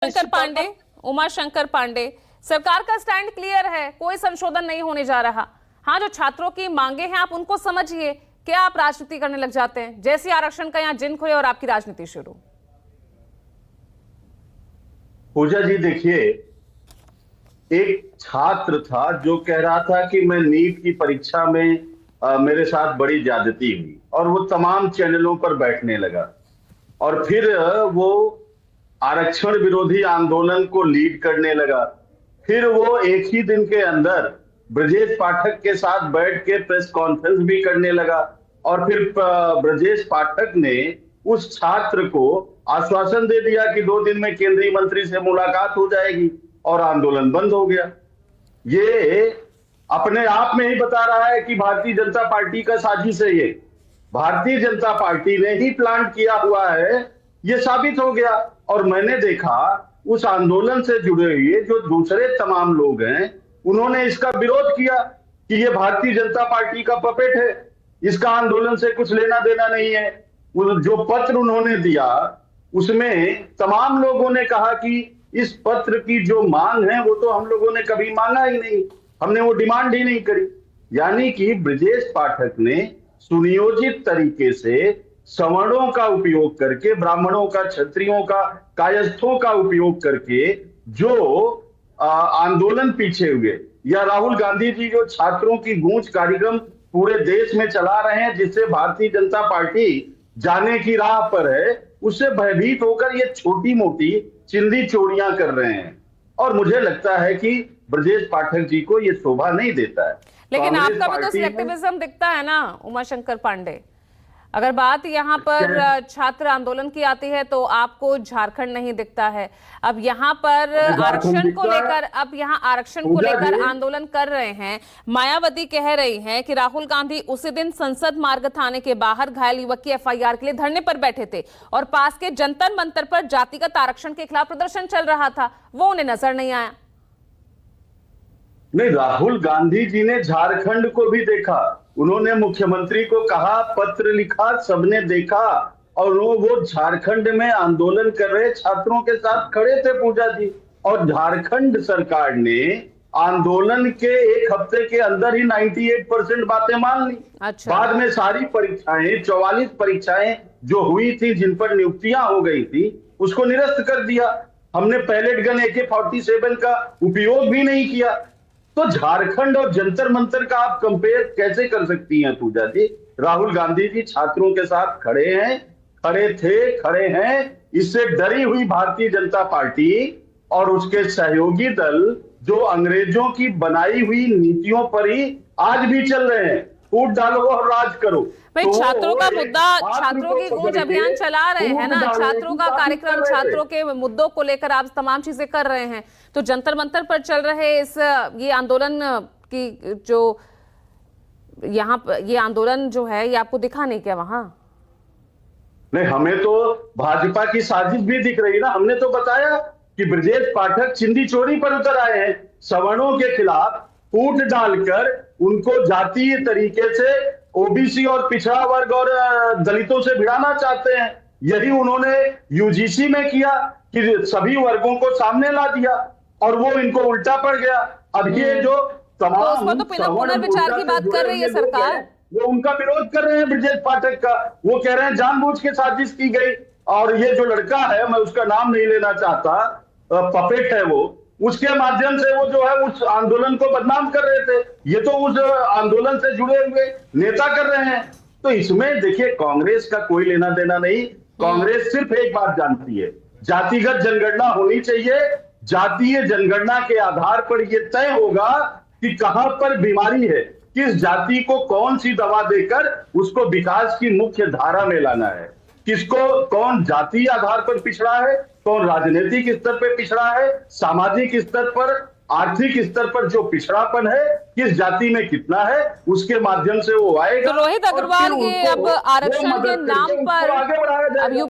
शंकर पांडे, उमा शंकर पांडे, सरकार का stand clear है, कोई संशोधन नहीं होने जा रहा। हाँ, जो छात्रों की मांगे हैं आप उनको समझिए, क्या आप राजनीति करने लग जाते हैं? जैसे आरक्षण का यहाँ जिन खुले और आपकी राजनीति शुरू। पूजा जी देखिए, एक छात्र था जो कह रहा था कि मैं नीट की परीक्षा में मेरे साथ बड़ी ज्यादती हुई और वो तमाम चैनलों पर बैठने लगा और फिर वो आरक्षण विरोधी आंदोलन को लीड करने लगा। फिर वो एक ही दिन के अंदर ब्रजेश पाठक के साथ बैठ के प्रेस कॉन्फ्रेंस भी करने लगा और फिर ब्रजेश पाठक ने उस छात्र को आश्वासन दे दिया कि 2 दिन में केंद्रीय मंत्री से मुलाकात हो जाएगी और आंदोलन बंद हो गया। ये अपने आप में ही बता रहा है कि भारतीय जनता पार्टी का साजिश है। ये भारतीय जनता पार्टी ने ही प्लान किया हुआ है, ये साबित हो गया। और मैंने देखा उस आंदोलन से जुड़े हुए जो दूसरे तमाम लोग हैं, उन्होंने इसका विरोध किया कि ये भारतीय जनता पार्टी का पपेट है, इसका आंदोलन से कुछ लेना देना नहीं है। जो पत्र उन्होंने दिया उसमें तमाम लोगों ने कहा कि इस पत्र की जो मांग है वो तो हम लोगों ने कभी मांगा ही नहीं, हमने वो डिमांड ही नहीं करी। यानी कि ब्रजेश पाठक ने सुनियोजित तरीके से सवर्णों का उपयोग करके, ब्राह्मणों का, क्षत्रियों का, कायस्थों का उपयोग करके जो आंदोलन पीछे हुए, या राहुल गांधी जी जो छात्रों की गूंज कार्यक्रम पूरे देश में चला रहे हैं जिससे भारतीय जनता पार्टी जाने की राह पर है, उससे भयभीत होकर ये छोटी मोटी चिंदी चोरियां कर रहे हैं। और मुझे लगता है कि ब्रजेश पाठक जी को ये शोभा नहीं देता है। लेकिन आपका भी तो सिलेक्टिविज्म दिखता है ना उमा शंकर पांडे। अगर बात यहाँ पर छात्र आंदोलन की आती है तो आपको झारखंड नहीं दिखता है। अब यहाँ पर आरक्षण को लेकर, अब यहाँ आरक्षण को लेकर आंदोलन कर रहे हैं। मायावती कह रही हैं कि राहुल गांधी उसी दिन संसद मार्ग थाने के बाहर घायल युवक की एफआईआर के लिए धरने पर बैठे थे और पास के जंतर मंतर पर जातिगत आरक्षण के खिलाफ प्रदर्शन चल रहा था, वो उन्हें नजर नहीं आया। नहीं, राहुल गांधी जी ने झारखंड को भी देखा, उन्होंने मुख्यमंत्री को कहा, पत्र लिखा, सबने देखा और वो झारखंड में आंदोलन कर रहे छात्रों के साथ खड़े थे पूजा जी। और झारखंड सरकार ने आंदोलन के 1 हफ्ते के अंदर ही 98% बातें मान ली। अच्छा। बाद में सारी परीक्षाएं, 44 परीक्षाएं जो हुई थी, जिन पर नियुक्तियां हो गई थी, उसको निरस्त कर दिया। हमने पैलेट गन AK-47 का उपयोग भी नहीं किया। तो झारखंड और जंतर मंतर का आप कंपेयर कैसे कर सकती हैं पूजा जी? राहुल गांधी जी छात्रों के साथ खड़े हैं, खड़े थे, खड़े हैं। इससे डरी हुई भारतीय जनता पार्टी और उसके सहयोगी दल जो अंग्रेजों की बनाई हुई नीतियों पर ही आज भी चल रहे हैं, फूट डालो और राज करो। भाई तो छात्रों का मुद्दा, छात्रों की गूंज अभियान चला रहे हैं ना, छात्रों का कार्यक्रम, छात्रों के मुद्दों को लेकर आप तमाम चीजें कर रहे हैं। तो जंतर मंतर पर चल रहे ये आंदोलन की जो यहाँ ये आंदोलन जो है, ये आपको दिखा नहीं क्या वहां? नहीं, हमें तो भाजपा की साजिश भी दिख रही ना। हमने तो बताया कि ब्रजेश पाठक चिंदी चोरी पर उतर आए हैं, सवर्णों के खिलाफ फूट डालकर उनको जातीय तरीके से ओबीसी और पिछड़ा वर्ग और दलितों से भिड़ाना चाहते हैं। यही उन्होंने यूजीसी में किया कि सभी वर्गों को सामने ला दिया और वो इनको उल्टा पड़ गया। अब ये जो तमाम तो पुनर्विचार की बात कर रही है सरकार, वो उनका विरोध कर रहे हैं ब्रजेश पाठक का। वो कह रहे हैं जानबूझ के साजिश की गई। और ये जो लड़का है, मैं उसका नाम नहीं लेना चाहता, पपेट है वो, उसके माध्यम से वो जो है उस आंदोलन को बदनाम कर रहे थे। ये तो उस आंदोलन से जुड़े हुए नेता कर रहे हैं। तो इसमें देखिए, कांग्रेस का कोई लेना देना नहीं। कांग्रेस सिर्फ एक बात जानती है, जातिगत जनगणना होनी चाहिए। जातीय जनगणना के आधार पर यह तय होगा कि कहां पर बीमारी है, किस जाति को कौन सी दवा देकर उसको विकास की मुख्य धारा में लाना है, किसको, कौन जातीय आधार पर पिछड़ा है, कौन राजनीतिक स्तर पर पिछड़ा है, सामाजिक स्तर पर, आर्थिक स्तर पर जो पिछड़ापन है, किस जाति में कितना है, उसके माध्यम से वो आएगा। तो रोहित अग्रवाल, ये अब आरक्षण के नाम पर आगे बढ़ाया जाएगा।